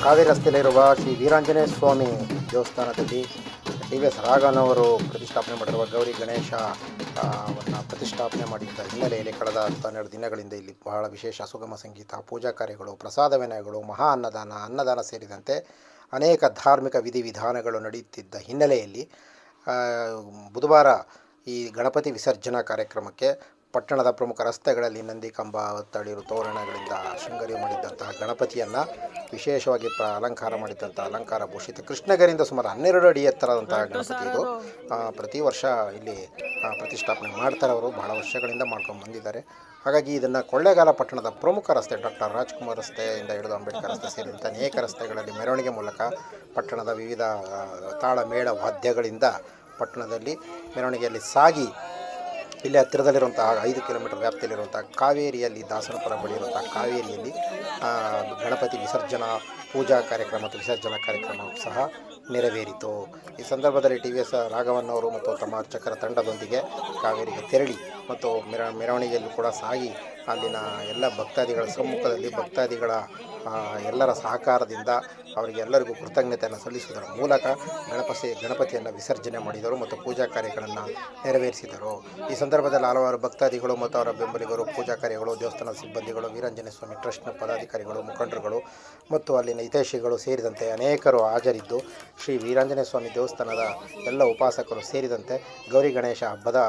ಕಾವೇರಿ ರಸ್ತೆಯಲ್ಲಿರುವ ಶ್ರೀ ವೀರಾಂಜನೇಯ ಸ್ವಾಮಿ ದೇವಸ್ಥಾನದಲ್ಲಿ TVS ರಾಘವನವರು ಪ್ರತಿಷ್ಠಾಪನೆ ಮಾಡಿರುವ ಗೌರಿ ಗಣೇಶ ವನ್ನು ಪ್ರತಿಷ್ಠಾಪನೆ ಮಾಡಿದ್ದ ಹಿನ್ನೆಲೆಯಲ್ಲಿ ಕಳೆದ 12 ದಿನಗಳಿಂದ ಇಲ್ಲಿ ಬಹಳ ವಿಶೇಷ ಸುಗಮ ಸಂಗೀತ, ಪೂಜಾ ಕಾರ್ಯಗಳು, ಪ್ರಸಾದ ವಿನಿಯೋಗಗಳು, ಮಹಾ ಅನ್ನದಾನ ಸೇರಿದಂತೆ ಅನೇಕ ಧಾರ್ಮಿಕ ವಿಧಿವಿಧಾನಗಳು ನಡೆಯುತ್ತಿದ್ದ ಹಿನ್ನೆಲೆಯಲ್ಲಿ ಬುಧವಾರ ಈ ಗಣಪತಿ ವಿಸರ್ಜನಾ ಕಾರ್ಯಕ್ರಮಕ್ಕೆ ಪಟ್ಟಣದ ಪ್ರಮುಖ ರಸ್ತೆಗಳಲ್ಲಿ ನಂದಿ ಕಂಬ, ತಳಿರು ತೋರಣಗಳಿಂದ ಶೃಂಗರಿ ಮಾಡಿದ್ದಂತಹ ಗಣಪತಿಯನ್ನು ವಿಶೇಷವಾಗಿ ಅಲಂಕಾರ ಮಾಡಿದ್ದಂಥ ಅಲಂಕಾರ ಭೂಷಿತ ಕೃಷ್ಣಗಿರಿಯಿಂದ ಸುಮಾರು 12 ಅಡಿ ಎತ್ತರದಂತಹ ಗಣಪತಿ ಇದು. ಪ್ರತಿ ವರ್ಷ ಇಲ್ಲಿ ಪ್ರತಿಷ್ಠಾಪನೆ ಮಾಡ್ತಾರೆ. ಅವರು ಬಹಳ ವರ್ಷಗಳಿಂದ ಮಾಡ್ಕೊಂಡು ಬಂದಿದ್ದಾರೆ. ಹಾಗಾಗಿ ಇದನ್ನು ಕೊಳ್ಳೇಗಾಲ ಪಟ್ಟಣದ ಪ್ರಮುಖ ರಸ್ತೆ ಡಾಕ್ಟರ್ ರಾಜ್ಕುಮಾರ್ ರಸ್ತೆಯಿಂದ ಹಿಡಿದು ಅಂಬೇಡ್ಕರ್ ರಸ್ತೆ ಸೇರಿದಂತೆ ಅನೇಕ ರಸ್ತೆಗಳಲ್ಲಿ ಮೆರವಣಿಗೆ ಮೂಲಕ ಪಟ್ಟಣದ ವಿವಿಧ ತಾಳ ಮೇಳ ವಾದ್ಯಗಳಿಂದ ಪಟ್ಟಣದಲ್ಲಿ ಮೆರವಣಿಗೆಯಲ್ಲಿ ಸಾಗಿ ಇಲ್ಲಿ ಹತ್ತಿರದಲ್ಲಿರುವಂತಹ 5 ಕಿಲೋಮೀಟರ್ ವ್ಯಾಪ್ತಿಯಲ್ಲಿರುವಂಥ ಕಾವೇರಿಯಲ್ಲಿ ದಾಸನಪುರ ಬಳಿ ಇರುವಂಥ ಕಾವೇರಿಯಲ್ಲಿ ಗಣಪತಿ ವಿಸರ್ಜನಾ ಪೂಜಾ ಕಾರ್ಯಕ್ರಮ ಮತ್ತು ವಿಸರ್ಜನಾ ಕಾರ್ಯಕ್ರಮವು ಸಹ ನೆರವೇರಿತು. ಈ ಸಂದರ್ಭದಲ್ಲಿ TVS ರಾಘವನ್ನವರು ಮತ್ತು ತಮ್ಮ ಅರ್ಚಕರ ತಂಡದೊಂದಿಗೆ ಕಾವೇರಿಗೆ ತೆರಳಿ ಮತ್ತು ಮೆರವಣಿಗೆಯಲ್ಲಿ ಕೂಡ ಸಾಗಿ ಅಲ್ಲಿನ ಎಲ್ಲ ಭಕ್ತಾದಿಗಳ ಸಮ್ಮುಖದಲ್ಲಿ ಭಕ್ತಾದಿಗಳ ಎಲ್ಲರ ಸಹಕಾರದಿಂದ ಅವರಿಗೆಲ್ಲರಿಗೂ ಕೃತಜ್ಞತೆಯನ್ನು ಸಲ್ಲಿಸುವುದರ ಮೂಲಕ ಗಣಪತಿಯನ್ನು ವಿಸರ್ಜನೆ ಮಾಡಿದರು ಮತ್ತು ಪೂಜಾ ಕಾರ್ಯಗಳನ್ನು ನೆರವೇರಿಸಿದರು. ಈ ಸಂದರ್ಭದಲ್ಲಿ ಹಲವಾರು ಭಕ್ತಾದಿಗಳು ಮತ್ತು ಅವರ ಬೆಂಬಲಿಗರು, ಪೂಜಾ ಕಾರ್ಯಗಳು, ದೇವಸ್ಥಾನದ ಸಿಬ್ಬಂದಿಗಳು, ವೀರಾಂಜನೇಯ ಸ್ವಾಮಿ ಟ್ರಸ್ಟ್ನ ಪದಾಧಿಕಾರಿಗಳು, ಮುಖಂಡರುಗಳು ಮತ್ತು ಅಲ್ಲಿನ ಹಿತೈಷಿಗಳು ಸೇರಿದಂತೆ ಅನೇಕರು ಹಾಜರಿದ್ದು ಶ್ರೀ ವೀರಾಂಜನೇಯ ಸ್ವಾಮಿ ದೇವಸ್ಥಾನದ ಎಲ್ಲ ಉಪಾಸಕರು ಸೇರಿದಂತೆ ಗೌರಿ ಗಣೇಶ ಹಬ್ಬದ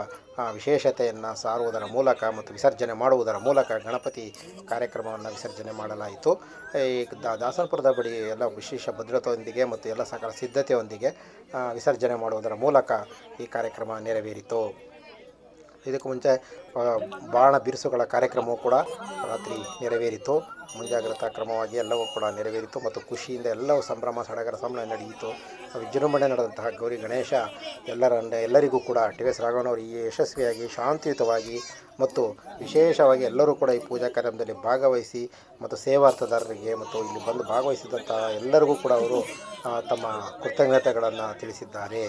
ವಿಶೇಷತೆಯನ್ನು ಸಾರುವುದರ ಮೂಲಕ ಮತ್ತು ವಿಸರ್ಜನೆ ಮಾಡುವುದರ ಮೂಲಕ ಗಣಪತಿ ಕಾರ್ಯಕ್ರಮವನ್ನು ವಿಸರ್ಜನೆ ಮಾಡಲಾಯಿತು. ಈ ದಾಸನಪುರದ ಬಳಿ ಎಲ್ಲ ವಿಶೇಷ ಭದ್ರತೆಯೊಂದಿಗೆ ಮತ್ತು ಎಲ್ಲ ಸಕಲ ಸಿದ್ಧತೆಯೊಂದಿಗೆ ವಿಸರ್ಜನೆ ಮಾಡುವುದರ ಮೂಲಕ ಈ ಕಾರ್ಯಕ್ರಮ ನೆರವೇರಿತು. ಇದಕ್ಕೂ ಮುಂಚೆ ಬಾಣ ಬಿರುಸುಗಳ ಕಾರ್ಯಕ್ರಮವೂ ಕೂಡ ರಾತ್ರಿ ನೆರವೇರಿತು. ಮುಂಜಾಗ್ರತಾ ಕ್ರಮವಾಗಿ ಎಲ್ಲವೂ ಕೂಡ ನೆರವೇರಿತು ಮತ್ತು ಖುಷಿಯಿಂದ ಎಲ್ಲವೂ ಸಂಭ್ರಮ ಸಡಗರ ನಡೆಯಿತು. ವಿಜೃಂಭಣೆ ನಡೆದಂತಹ ಗೌರಿ ಗಣೇಶ ಎಲ್ಲರಿಗೂ ಕೂಡ TVS ರಾಘವನವರು ಈ ಯಶಸ್ವಿಯಾಗಿ ಶಾಂತಿಯುತವಾಗಿ ಮತ್ತು ವಿಶೇಷವಾಗಿ ಎಲ್ಲರೂ ಕೂಡ ಈ ಪೂಜಾ ಕಾರ್ಯಕ್ರಮದಲ್ಲಿ ಭಾಗವಹಿಸಿ ಮತ್ತು ಸೇವಾರ್ಥದಾರರಿಗೆ ಮತ್ತು ಇಲ್ಲಿ ಬಂದು ಭಾಗವಹಿಸಿದಂಥ ಎಲ್ಲರಿಗೂ ಕೂಡ ಅವರು ತಮ್ಮ ಕೃತಜ್ಞತೆಗಳನ್ನು ತಿಳಿಸಿದ್ದಾರೆ.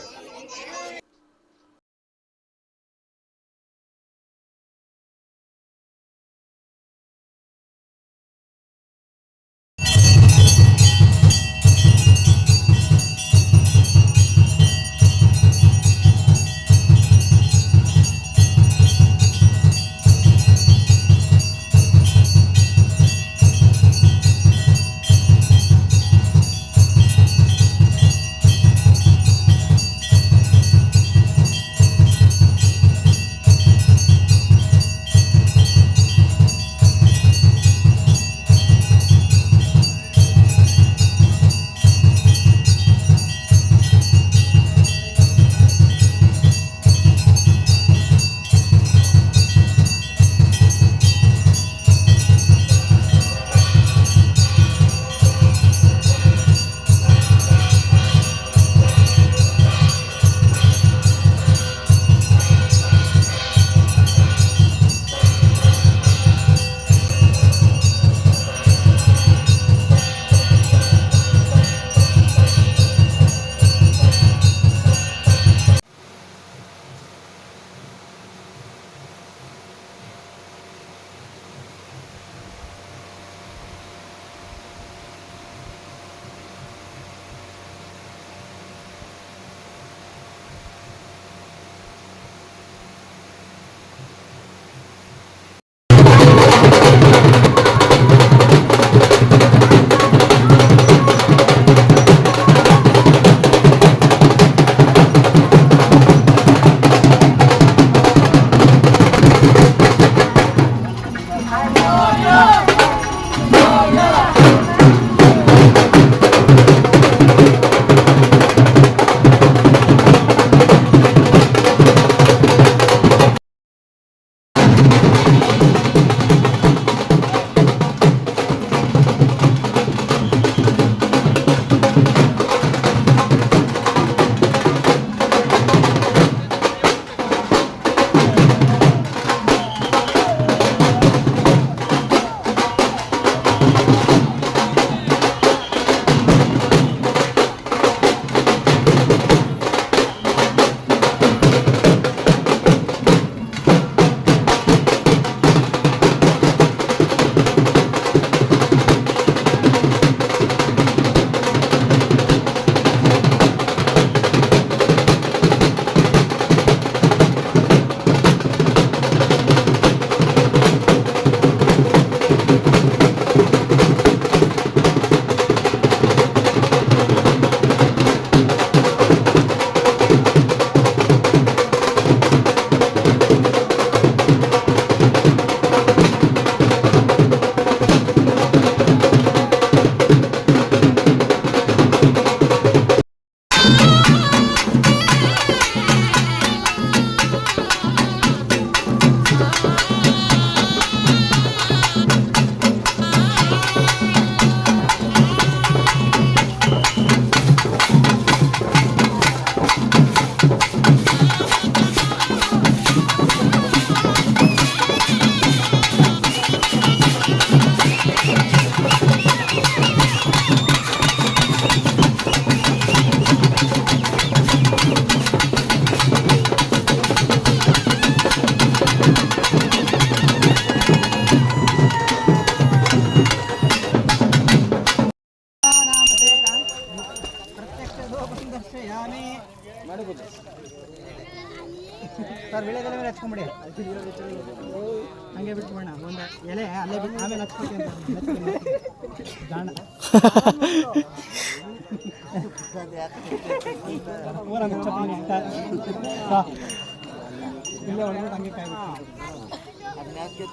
ಸರ್ ವಿಳೆದೆಲೆ ಮೇಲೆ ಹಚ್ಕೊಂಬಿಡಿ, ಹಂಗೆ ಬಿಟ್ಬಿಡೋಣ. ಒಂದು ಎಲೆ ಅಲ್ಲೇ ಬಿಟ್ಟು ಆಮೇಲೆ ಹಚ್ಕೊಳ್ತೀನಿ ಜಾಣ. ಇಲ್ಲೇ ಹೊಡೆದ್ಬಿಟ್ಟು ಹಂಗೆ ಕಾಯ್ಬಿಟ್ಟು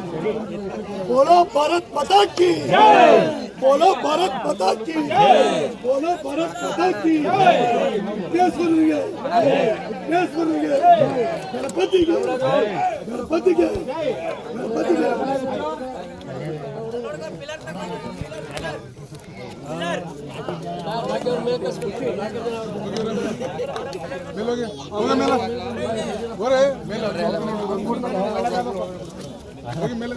बोलो भारत माता की जय, बोलो भारत माता की जय, बोलो भारत माता की जय। देश बनेंगे, देश बनेंगे, गणपति के, गणपति के, गणपति के। मेलोगे, होगा मेला, हो रहे मेला, होगी मेला,